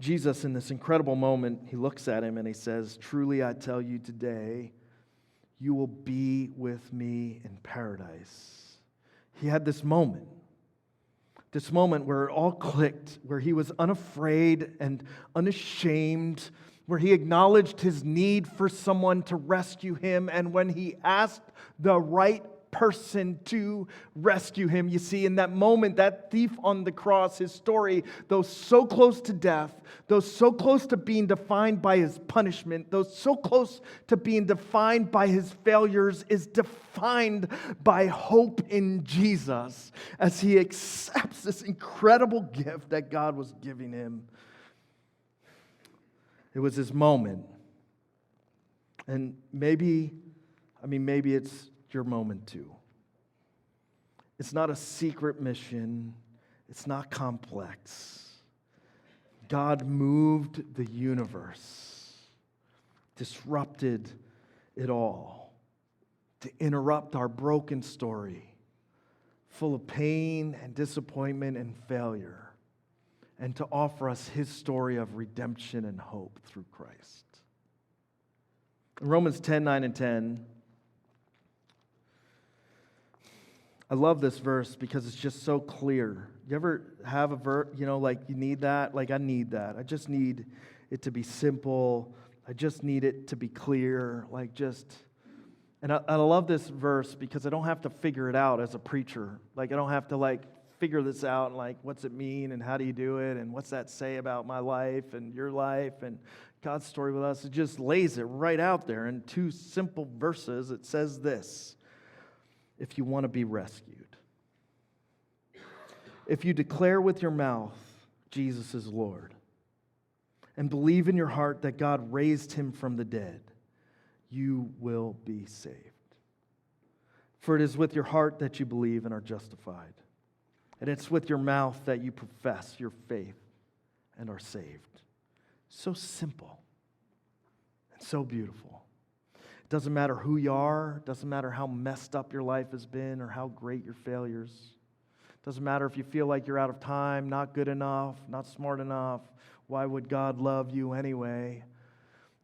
Jesus, in this incredible moment, he looks at him and he says, "Truly I tell you today, you will be with me in paradise." He had this moment where it all clicked, where he was unafraid and unashamed, where he acknowledged his need for someone to rescue him, and when he asked the right person to rescue him. You see, in that moment, that thief on the cross, his story, though so close to death, though so close to being defined by his punishment, though so close to being defined by his failures, is defined by hope in Jesus as he accepts this incredible gift that God was giving him. It was his moment. And maybe it's your moment too. It's not a secret mission. It's not complex. God moved the universe, disrupted it all to interrupt our broken story, full of pain and disappointment and failure, and to offer us his story of redemption and hope through Christ. In Romans 10:9 and 10, I love this verse because it's just so clear. You ever have a verse, like you need that? Like I need that. I just need it to be simple. I just need it to be clear. And I love this verse because I don't have to figure it out as a preacher. Like I don't have to figure this out and what's it mean and how do you do it and what's that say about my life and your life and God's story with us. It just lays it right out there in two simple verses. It says this: if you want to be rescued, if you declare with your mouth Jesus is Lord and believe in your heart that God raised him from the dead, you will be saved. For it is with your heart that you believe and are justified, and it's with your mouth that you profess your faith and are saved. So simple and so beautiful. Doesn't matter who you are, doesn't matter how messed up your life has been or how great your failures. Doesn't matter if you feel like you're out of time, not good enough, not smart enough. Why would God love you anyway?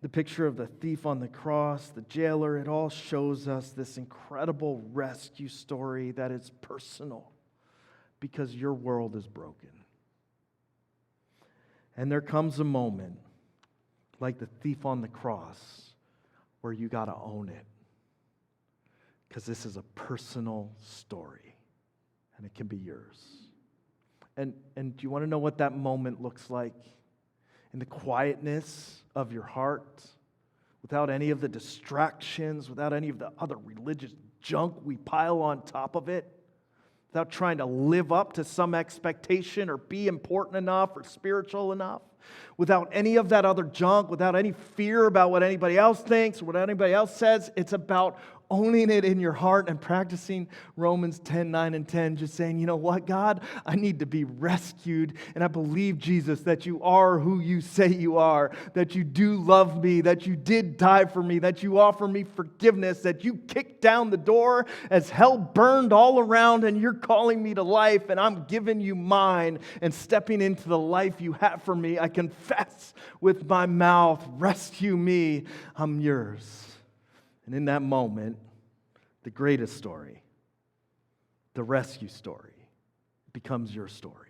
The picture of the thief on the cross, the jailer, it all shows us this incredible rescue story that is personal because your world is broken. And there comes a moment, like the thief on the cross, where you got to own it. Because this is a personal story, and it can be yours. And do you want to know what that moment looks like? In the quietness of your heart, without any of the distractions, without any of the other religious junk we pile on top of it, without trying to live up to some expectation or be important enough or spiritual enough, without any of that other junk, without any fear about what anybody else thinks or what anybody else says. It's about owning it in your heart and practicing Romans 10:9 and 10, just saying, you know what, God, I need to be rescued, and I believe, Jesus, that you are who you say you are, that you do love me, that you did die for me, that you offer me forgiveness, that you kicked down the door as hell burned all around, and you're calling me to life, and I'm giving you mine and stepping into the life you have for me. I confess with my mouth, rescue me, I'm yours. And in that moment, the greatest story, the rescue story, becomes your story.